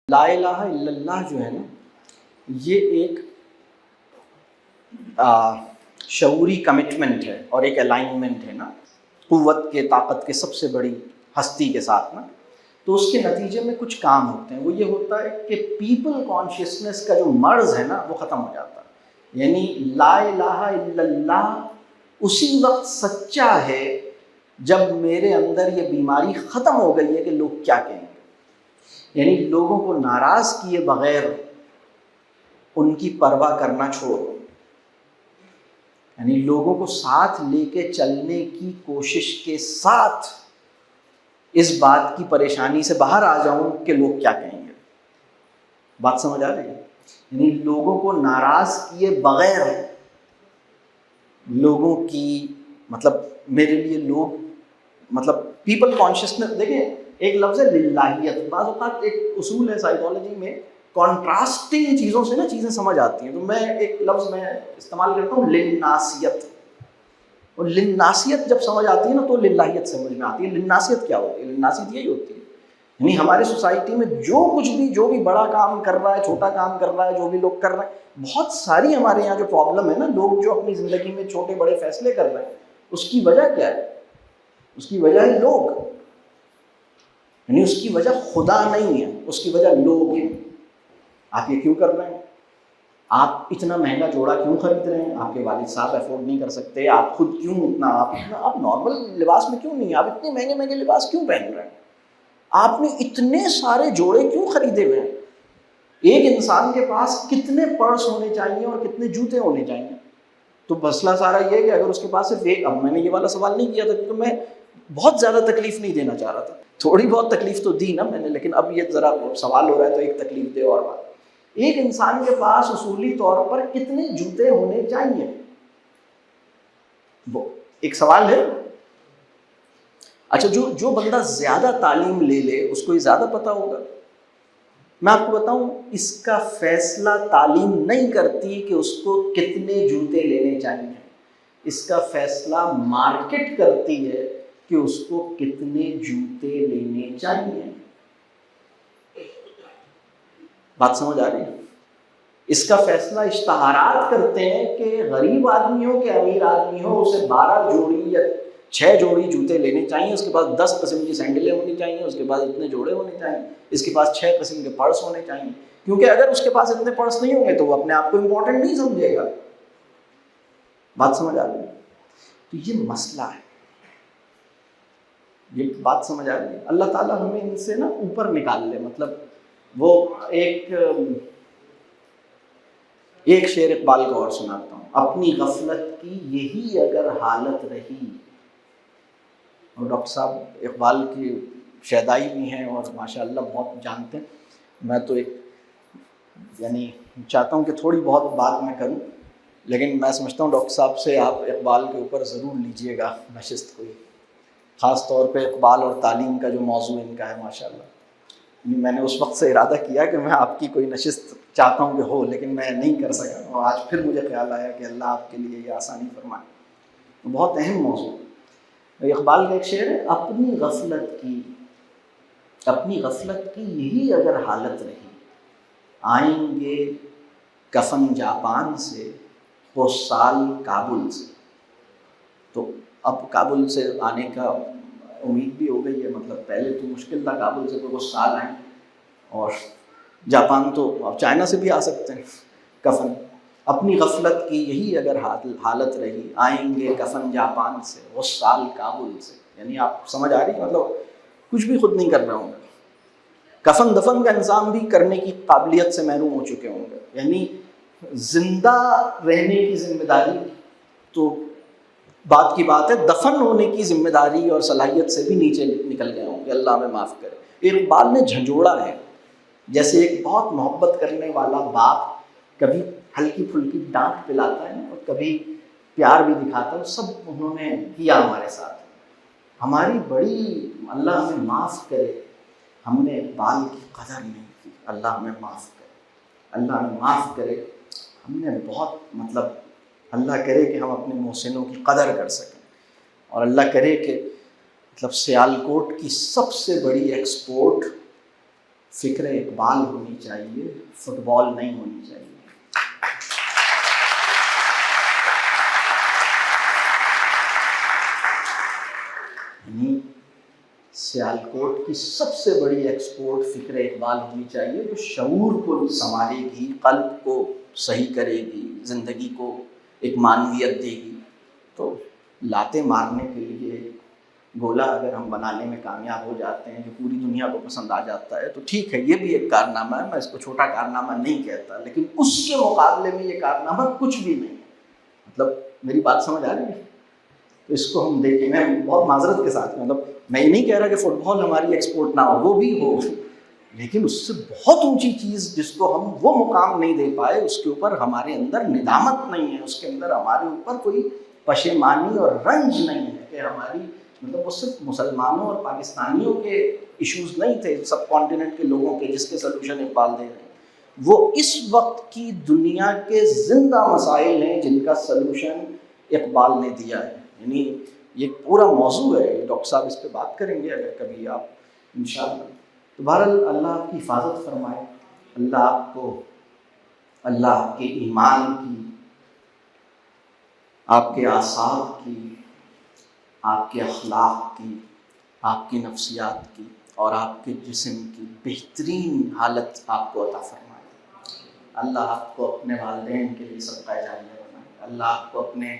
لا الہ الا اللہ جو ہے نا، یہ ایک شعوری کمٹمنٹ ہے اور ایک الائنمنٹ ہے نا قوت کے، طاقت کے سب سے بڑی ہستی کے ساتھ نا. تو اس کے نتیجے میں کچھ کام ہوتے ہیں. وہ یہ ہوتا ہے کہ پیپل کانشیسنس کا جو مرض ہے نا وہ ختم ہو جاتا ہے. یعنی لا الہ الا اللہ اسی وقت سچا ہے جب میرے اندر یہ بیماری ختم ہو گئی ہے کہ لوگ کیا کہیں گے. یعنی لوگوں کو ناراض کیے بغیر ان کی پرواہ کرنا چھوڑ دو. یعنی لوگوں کو ساتھ لے کے چلنے کی کوشش کے ساتھ اس بات کی پریشانی سے باہر آ جاؤں کہ لوگ کیا کہیں گے. بات سمجھ آ رہی ہے؟ یعنی لوگوں کو ناراض کیے بغیر لوگوں کی مطلب میرے لیے لوگ مطلب پیپل کانشیسنس. دیکھیں ایک لفظ ہے للہیت. بعض اوقات ایک اصول ہے سائیکالوجی میں، کانٹراسٹنگ چیزوں سے نا چیزیں سمجھ آتی ہیں. تو میں ایک لفظ میں استعمال کرتا ہوں للناسیت. اور للناسیت جب سمجھ آتی ہے نا تو للہیت سمجھ میں آتی ہے. للناسیت کیا ہوتی ہے؟ للناسیت یہی ہوتی ہے یعنی ہمارے سوسائٹی میں جو بھی بڑا کام کر رہا ہے، چھوٹا کام کر رہا ہے، جو بھی لوگ کر رہے ہیں، بہت ساری ہمارے یہاں جو پرابلم ہے نا، لوگ جو اپنی زندگی میں چھوٹے بڑے فیصلے کر رہے ہیں، اس کی وجہ کیا ہے؟ اس کی وجہ ہے لوگ. یعنی اس کی وجہ خدا نہیں ہے، اس کی وجہ لوگ ہیں. آپ یہ کیوں کر رہے ہیں؟ آپ اتنا مہنگا جوڑا کیوں خرید رہے ہیں؟ آپ کے والد صاحب افورڈ نہیں کر سکتے. آپ خود کیوں آپ نارمل لباس میں کیوں نہیں ہیں؟ آپ اتنے مہنگے مہنگے لباس کیوں پہن رہے ہیں؟ آپ نے اتنے سارے جوڑے کیوں خریدے ہوئے ہیں؟ ایک انسان کے پاس کتنے پرس ہونے چاہیے اور کتنے جوتے ہونے چاہیے؟ تو مسئلہ سارا یہ ہے کہ اگر اس کے پاس صرف ایک، اب میں نے یہ والا سوال نہیں کیا تھا کیونکہ میں بہت زیادہ تکلیف نہیں دینا چاہ رہا تھا. تھوڑی بہت تکلیف تو دی نا میں نے، لیکن اب یہ ذرا سوال ہو رہا ہے تو ایک تکلیف دے اور بات. ایک انسان کے پاس اصولی طور پر کتنے جوتے ہونے چاہیے؟ وہ ایک سوال ہے. اچھا جو بندہ زیادہ تعلیم لے لے اس کو یہ زیادہ پتہ ہوگا. میں آپ کو بتاؤں، اس کا فیصلہ تعلیم نہیں کرتی کہ اس کو کتنے جوتے لینے چاہیے. اس کا فیصلہ مارکیٹ کرتی ہے کہ اس کو کتنے جوتے لینے چاہیے. بات سمجھ آ رہی ہے؟ اس کا فیصلہ اشتہارات کرتے ہیں کہ غریب آدمی ہو کہ امیر آدمی ہو، اسے 12 جوڑی یا 6 جوڑی جوتے لینے چاہیے، اس کے پاس 10 قسم کی سینڈلیں ہونی چاہیے، اس کے پاس اتنے جوڑے ہونے چاہیے، اس کے پاس 6 قسم کے پرس ہونے چاہیے. کیونکہ اگر اس کے پاس اتنے پرس نہیں ہوں گے تو وہ اپنے آپ کو امپورٹنٹ نہیں سمجھے گا. بات سمجھ آ رہی ہے؟ تو یہ مسئلہ ہے. یہ بات سمجھ آ رہی ہے؟ اللہ تعالیٰ ہمیں ان سے نا اوپر نکال لے. مطلب وہ ایک شعر اقبال کو اور سناتا ہوں. اپنی غفلت کی یہی اگر حالت رہی. اور ڈاکٹر صاحب اقبال کی شیدائی بھی ہیں اور ماشاءاللہ بہت جانتے ہیں. میں تو ایک یعنی چاہتا ہوں کہ تھوڑی بہت بات میں کروں، لیکن میں سمجھتا ہوں ڈاکٹر صاحب سے آپ اقبال کے اوپر ضرور لیجئے گا نشست کوئی، خاص طور پہ اقبال اور تعلیم کا جو موضوع ان کا ہے ماشاءاللہ. میں نے اس وقت سے ارادہ کیا کہ میں آپ کی کوئی نشست چاہتا ہوں کہ ہو، لیکن میں نہیں کر سکا. اور آج پھر مجھے خیال آیا کہ اللہ آپ کے لیے یہ آسانی فرمائے. بہت اہم موضوع. اقبال کا ایک شعر ہے، اپنی غفلت کی یہی اگر حالت رہی، آئیں گے کفن جاپان سے وہ سال کابل سے. تو اب کابل سے آنے کا امید بھی ہو گئی ہے. مطلب پہلے تو مشکل تھا کابل سے، تو وہ سال آئیں، اور جاپان تو اب چائنا سے بھی آ سکتے ہیں کفن. اپنی غفلت کی یہی اگر حالت رہی، آئیں گے کفن جاپان سے وہ سال کابل سے. یعنی آپ سمجھ آ رہی؟ مطلب کچھ بھی خود نہیں کر رہے ہوں گے، کفن دفن کا انتظام بھی کرنے کی قابلیت سے محروم ہو چکے ہوں گے. یعنی زندہ رہنے کی ذمہ داری تو بات کی بات ہے، دفن ہونے کی ذمہ داری اور صلاحیت سے بھی نیچے نکل گئے ہوں گے. اللہ ہمیں معاف کرے. اقبال نے جھنجھوڑا ہے. جیسے ایک بہت محبت کرنے والا باپ کبھی ہلکی پھلکی ڈانٹ پلاتا ہے اور کبھی پیار بھی دکھاتا ہے. سب انہوں نے کیا ہمارے ساتھ. ہماری بڑی اللہ ہمیں معاف کرے، ہم نے اقبال کی قدر نہیں کی. اللہ ہمیں معاف کرے، اللہ ہمیں معاف کرے. ہم نے بہت اللہ کرے کہ ہم اپنے محسنوں کی قدر کر سکیں. اور اللہ کرے کہ سیالکوٹ کی سب سے بڑی ایکسپورٹ فکر اقبال ہونی چاہیے، فٹ بال نہیں ہونی چاہیے۔ یعنی سیالکوٹ کی سب سے بڑی ایکسپورٹ فکر اقبال ہونی چاہیے، جو شعور کو سنوارے گی، قلب کو صحیح کرے گی، زندگی کو ایک معنویت دے گی۔ تو لاتے مارنے کے لیے گولا اگر ہم بنانے میں کامیاب ہو جاتے ہیں جو پوری دنیا کو پسند آ جاتا ہے تو ٹھیک ہے، یہ بھی ایک کارنامہ ہے، میں اس کو چھوٹا کارنامہ نہیں کہتا، لیکن اس کے مقابلے میں یہ کارنامہ کچھ بھی نہیں ہے۔ مطلب میری بات سمجھ آ رہی ہے؟ تو اس کو ہم دیکھیں، میں بہت معذرت کے ساتھ، مطلب میں یہ نہیں کہہ رہا کہ فٹ بال ہماری ایکسپورٹ نہ ہو، وہ بھی ہو، لیکن اس سے بہت اونچی چیز جس کو ہم وہ مقام نہیں دے پائے، اس کے اوپر ہمارے اندر ندامت نہیں ہے، اس کے اندر ہمارے اوپر کوئی پشیمانی اور رنج نہیں ہے کہ ہماری، مطلب وہ صرف مسلمانوں اور پاکستانیوں کے ایشوز نہیں تھے، سب کانٹیننٹ کے لوگوں کے، جس کے سلوشن اقبال دے رہے ہیں، وہ اس وقت کی دنیا کے زندہ مسائل ہیں جن کا سلوشن اقبال نے دیا ہے۔ یعنی یہ پورا موضوع ہے، ڈاکٹر صاحب اس پہ بات کریں گے اگر کبھی آپ انشاءاللہ۔ تو بہرحال اللہ آپ کی حفاظت فرمائے، اللہ آپ کے ایمان کی، آپ کے اعصاب کی، آپ کے اخلاق کی، آپ کی نفسیات کی اور آپ کے جسم کی بہترین حالت آپ کو عطا فرمائے۔ اللہ آپ کو اپنے والدین کے لیے صدقہ جاریہ بنائے، اللہ آپ کو اپنے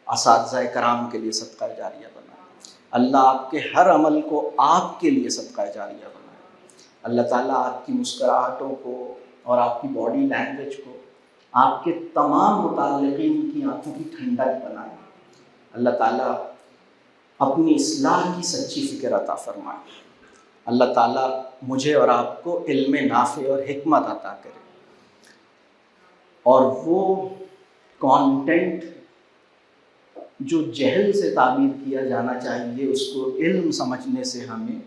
اساتذہ کرام کے لیے صدقہ جاریہ بنائے، اللہ آپ کے ہر عمل کو آپ کے لیے صدقہ جاریہ بنائے، اللہ تعالیٰ آپ کی مسکراہٹوں کو اور آپ کی باڈی لینگویج کو آپ کے تمام متعلقین کی آنکھوں کی ٹھنڈک بنائے، اللہ تعالیٰ اپنی اصلاح کی سچی فکر عطا فرمائے، اللہ تعالیٰ مجھے اور آپ کو علم نافع اور حکمت عطا کرے، اور وہ کانٹینٹ جو جہل سے تعبیر کیا جانا چاہیے اس کو علم سمجھنے سے ہمیں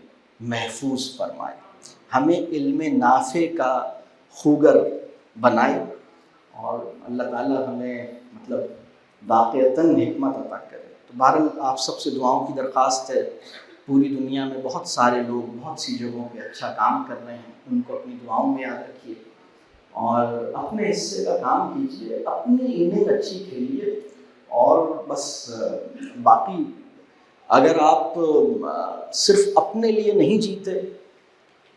محفوظ فرمائے، ہمیں علم نافع کا خوگر بنائے، اور اللہ تعالیٰ ہمیں مطلب واقعتاً حکمت عطا کرے۔ تو بہرحال آپ سب سے دعاؤں کی درخواست ہے، پوری دنیا میں بہت سارے لوگ بہت سی جگہوں پہ اچھا کام کر رہے ہیں، ان کو اپنی دعاؤں میں یاد رکھیے اور اپنے حصے کا کام کیجیے، اپنی اننگ اچھی کھیلیے، اور بس باقی اگر آپ صرف اپنے لیے نہیں جیتے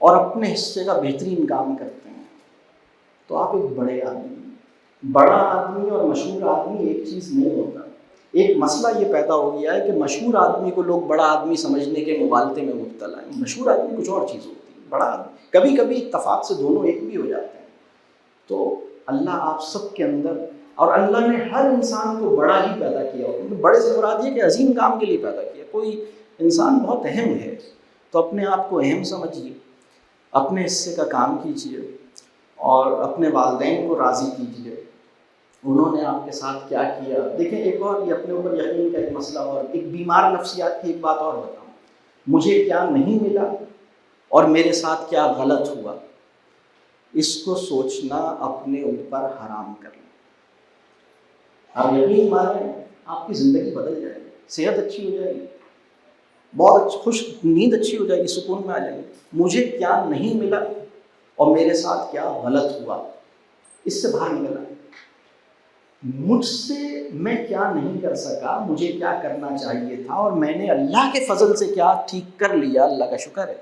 اور اپنے حصے کا بہترین کام کرتے ہیں تو آپ ایک بڑے آدمی، بڑا آدمی اور مشہور آدمی ایک چیز نہیں ہوتا۔ ایک مسئلہ یہ پیدا ہو گیا ہے کہ مشہور آدمی کو لوگ بڑا آدمی سمجھنے کے مغالطے میں مبتلا ہیں۔ مشہور آدمی کچھ اور چیز ہوتی ہے، بڑا آدمی کبھی کبھی اتفاق سے دونوں ایک بھی ہو جاتے ہیں۔ تو اللہ آپ سب کے اندر، اور اللہ نے ہر انسان کو بڑا ہی پیدا کیا ہوتا ہے، بڑے سے مراد یہ کہ عظیم کام کے لیے پیدا کیا، کوئی انسان بہت اہم ہے تو اپنے آپ کو اہم سمجھیے، اپنے حصے کا کام کیجیے اور اپنے والدین کو راضی کیجیے، انہوں نے آپ کے ساتھ کیا کیا۔ دیکھیں ایک اور یہ اپنے اوپر یقین کا ایک مسئلہ، اور ایک بیمار نفسیات کی ایک بات اور بتاؤں، مجھے کیا نہیں ملا اور میرے ساتھ کیا غلط ہوا، اس کو سوچنا اپنے اوپر حرام کر لیں۔ آپ یقین مانیں آپ کی زندگی بدل جائے گی، صحت اچھی ہو جائے گی، بہت خوش نیند اچھی ہو جائے گی، سکون میں آ جائے گی۔ مجھے کیا نہیں ملا اور میرے ساتھ کیا غلط ہوا، اس سے باہر نکل آئے۔ مجھ سے میں کیا نہیں کر سکا، مجھے کیا کرنا چاہیے تھا، اور میں نے اللہ کے فضل سے کیا ٹھیک کر لیا، اللہ کا شکر ہے،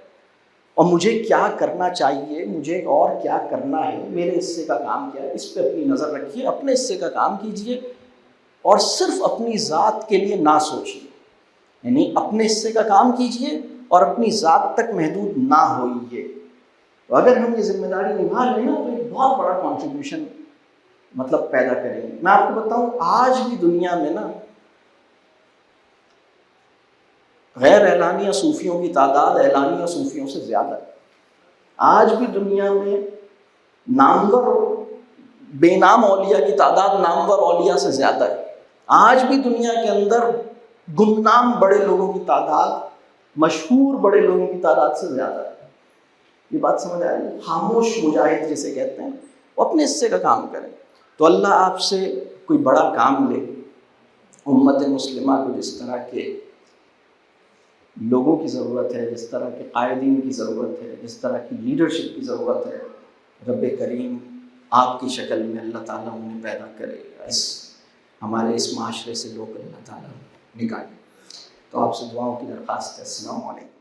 اور مجھے کیا کرنا چاہیے، مجھے اور کیا کرنا ہے، میرے حصے کا کام کیا ہے، اس پہ اپنی نظر رکھیے، اپنے حصے کا کام کیجیے اور صرف اپنی ذات کے لیے نہ سوچیے، یعنی اپنے حصے کا کام کیجیے اور اپنی ذات تک محدود نہ ہوئیے۔ تو اگر ہم یہ ذمہ داری نبھا لیں نا تو ایک بہت بڑا کنٹریبیوشن مطلب پیدا کریں گے۔ میں آپ کو بتاؤں آج بھی دنیا میں نا غیر اعلانیہ صوفیوں کی تعداد اعلانیہ صوفیوں سے زیادہ ہے۔ آج بھی دنیا میں نامور بے نام اولیاء کی تعداد نامور اولیاء سے زیادہ ہے۔ آج بھی دنیا کے اندر گمنام بڑے لوگوں کی تعداد مشہور بڑے لوگوں کی تعداد سے زیادہ ہے۔ یہ بات سمجھ آ رہی ہے؟ خاموش مجاہد جسے کہتے ہیں، وہ اپنے حصے کا کام کریں تو اللہ آپ سے کوئی بڑا کام لے۔ امت مسلمہ کو جس طرح کے لوگوں کی ضرورت ہے، جس طرح کے قائدین کی ضرورت ہے، جس طرح کی لیڈرشپ کی ضرورت ہے، رب کریم آپ کی شکل میں اللہ تعالیٰ انہیں پیدا کرے، ہمارے اس معاشرے سے لوگ اللہ تعالیٰ نکالے۔ تو آپ سے دعاؤں کی درخواست ہے۔ السلام علیکم۔